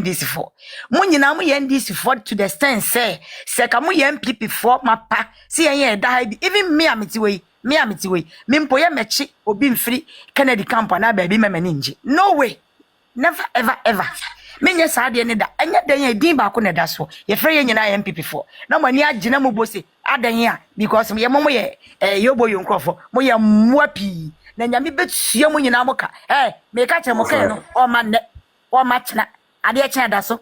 NDC for. Munyina mu NDC for to the extent say ka mu NPP for mapa. See die even me amitiwe. Me mpo ye mechi obi mfiri Kennedy camp na baby me ninji. No way. Never ever. Menye saade ne da. Enya dan ye din ba ko ne da so. Ye frɛ ye nyina NPP for. Na mani agina mu bose adan ya because ye momo ye yobo yonkrofo. Mo ye muapi. Na nyame betua mu nyina moka me ka che moka no o ma ne o ma chena ade che da so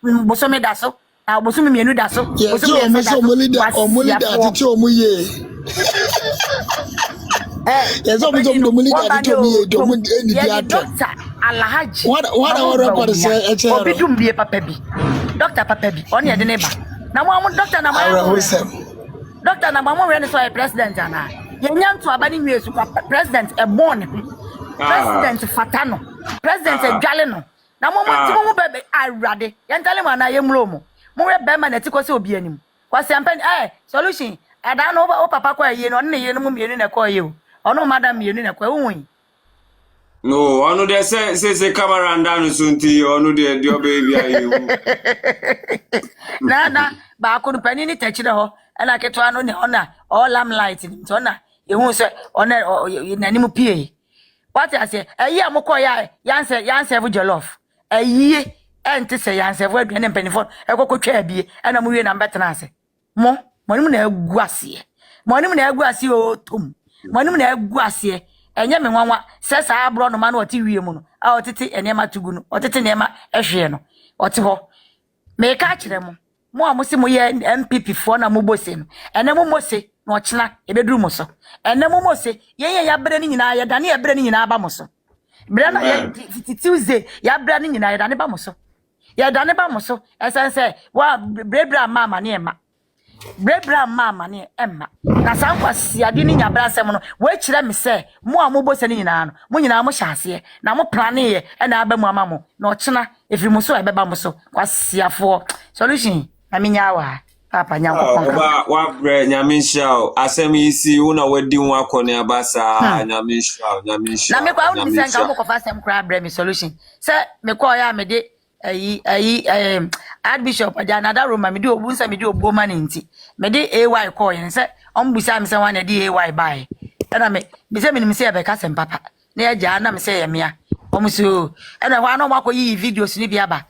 boso me da so na boso me mienu da so boso me da so o leader ati o mu ye yeso mo do mo leader ati o mu ye do mo eni di ato Alhaji what record say eche obi dum bie papa bi doctor papa bi on ye de ne ba na mo doctor na mo doctor na mo we ne so president ana yenyanto abani nwesu president born president fatano president edwale no na mo bebe awrade yentale ma na yemro mo we be ma na tikose obi anim kwase ampen solution ada no o papa kwa ye no ne ye no mo mienu na kwa ye o ono madam mienu na kwa won no ono de say camera ndanu sunti ono de baby ayewu na ba ko pani ni techire ho na keto ano ne ona all lamp light ni to na ehun se ona nani mu pie what I say ayi amoko ya yanse vu jollof ayi ente se yanse vu aduane mpanifo ekokotwa abie na mu wie na mbetena ase mo nim na agu ase o tom mo nim na agu ase enye me nwanwa se sa abro no ma na oti wie mu no a otete enema tugu no otete nema ehwe no oti ho me ka kire mo amusi mo ye NPP fo na mo bose no ene mo mose no ochina ebeduru mo so ene mo mose ye ya bere ni nyina ya dane ya bere ni nyina ba mo so bere na ya Tuesday ya bere ni nyina ya dane ba mo so esense wa brebra mama ne ema brebra mama ne emma na sankwa siade ni nyabra sem no we kire me se mo a mo bose ni nyina no mo nyina mo hyase na mo plane ye na aba mu ama mo na ochina efiri mo so ebeba mo so kwasiafo solution na minyawa papa nyankopon wa bre nyamisha asem isi una wedi nwa kone abasa nyamisha na me kwa uni senga mo ko fa sem kra bre me solution se me ko ya me de Archbishop ajanada Roma me de obunsa me de oboma nti me de AY call yen se ombusa me se wan de AY bai na me se me se be ka sem papa na ya ja na me se ye mea omuso na ho ana makoyi videos ni bia ba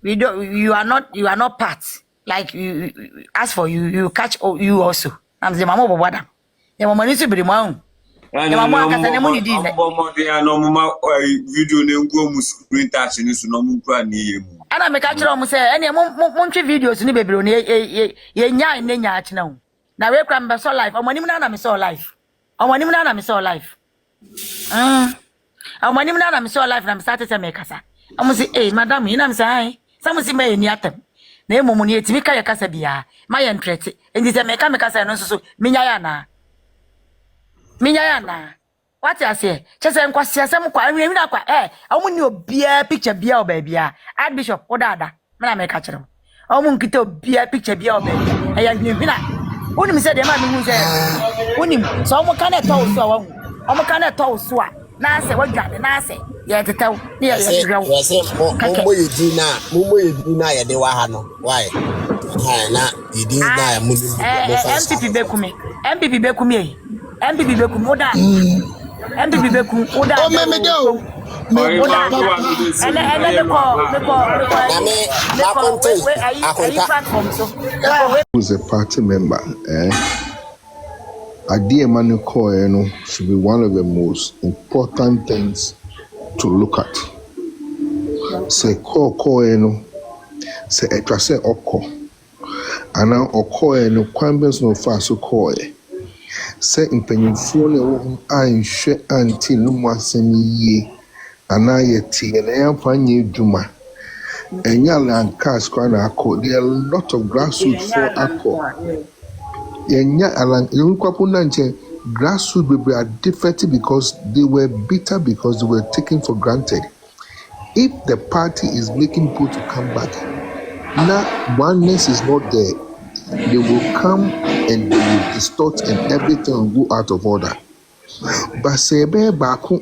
you are not part like you as for you catch you also am say mama bobada ya mama ni sibiri ma ya mama ka tane mu ni di ne mama dia no mama video ne ngu mu screen touch ni so no mu kura ni yemu ana me ka kire mu say ene mu ntwe videos ni bebiro ne ye nya ne nya akina hu na we kra mbe so live omani mu na me so live omanim na me so live omanim na me so live na me start say me kasa amu say madam ina me say samusi me ni atem na emomu ni etimi ka yakasa bia ma ye ntrete endi se me kasa no so minya ya na what I say chese nkwasi asem kwa anwi na kwa amu ni obia picture bia obia Archbishop odada me ka kire amu nkita obia picture bia obia ya nwi na unim se de ma me hu se unim so amu ka na to so awu amu ka na to so a na se wadwane na se ye tetaw ni ye tirawo mo yedina ye de wa ha no why na yedina ya mu MPP bekumi oda MPP bekum oda o me go who's a party member Idea money coin should be one of the most important things to look at. Say coin, say a trase oko, and now oko no quambers no fast coin. Say in penifone I share auntie no more semi ye, and I yet and I am fine ye juma. And yalan cast crown ako, there are a lot of grassroots for ako. Yenya alang grassroots people are different because they were bitter because they were taken for granted. If the party is making people to come back, now oneness is not there. They will come and they will distort and everything will go out of order. But say baku,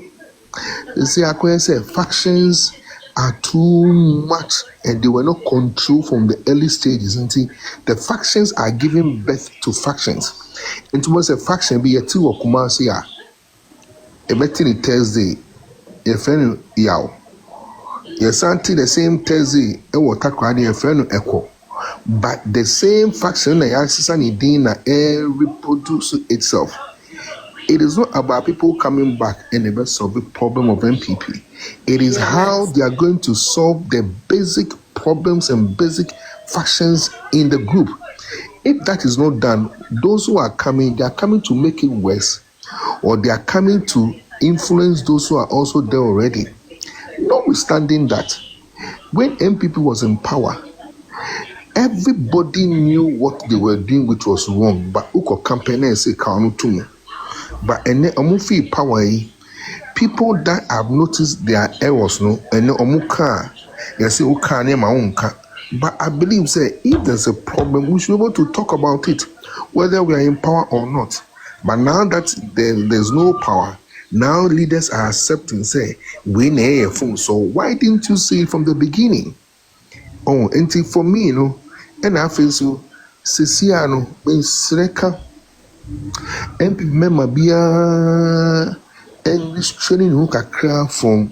say factions are too much and they were not controlled from the early stages until the factions are giving birth to factions. And towards a faction be a two or Kumasi a betting Thursday, a friend yaw. Yes, until the same Thursday, a water crying a friend echo. But the same faction, the Yassani Dina, reproduce itself. It is not about people coming back and never solve the problem of NPP. It is how they are going to solve the basic problems and basic factions in the group. If that is not done, those who are coming, they are coming to make it worse, or they are coming to influence those who are also there already. Notwithstanding that, when NPP was in power, everybody knew what they were doing, which was wrong. But uko campaign and say "Kanu to me." But and omufi power, people that have noticed their errors, no, and omuka, they say ukane maunka. But I believe say if there's a problem, we should be able to talk about it, whether we are in power or not. But now that there's no power, now leaders are accepting say we need a phone. So why didn't you say it from the beginning? Oh, until for me, and I feel so. Sisiano, when Sreka. MP member bia English training who kakra from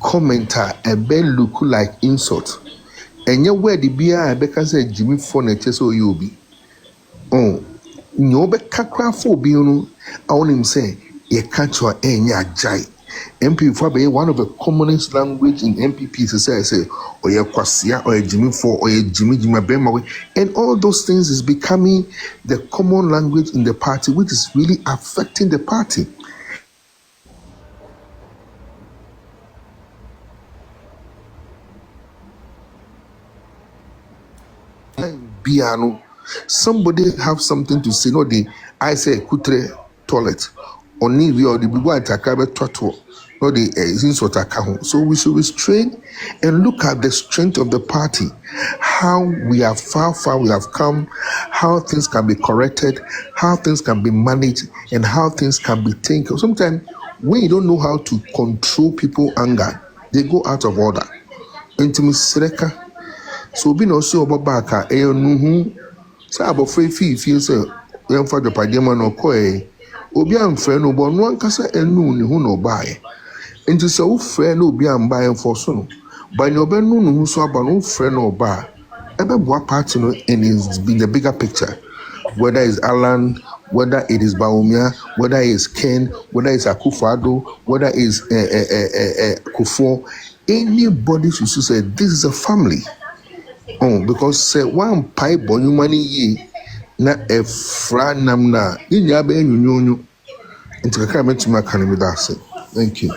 commenter a bell look like insult. And your word bia I beka say Jimmy for na cheso yobi. Oh, nyo be kakra for bi no I want him say ye catch your enya jai. MP for be one of the commonest language in MPP is say or ye kwasia or Jimmy for or Jimmy Bema, and all those things is becoming the common language in the party, which is really affecting the party. Biano, somebody have something to say. No, I say kutre toilet or we or the people at Akabe Toto. So we should restrain and look at the strength of the party, how we have far we have come, how things can be corrected, how things can be managed, and how things can be taken. Sometimes when you don't know how to control people's anger, they go out of order. Intimacy Sreka. So being also about Baka, say about free feel say young for the Padema no koi, Obian friend no bon one cassa and noon who no buy. Into so friend no be am buying for soon. By no ben no who saw about no friend or bar. Ever what part and it's been the bigger picture. Whether it's Alan, whether it is Bawumia, whether it's Ken, whether it's Akufado, whether it's Kufo, anybody should say this is a family. Oh, because say one pipe on you money ye na a fra namna in yabe nyunyu into the comment to my canopy. Thank you.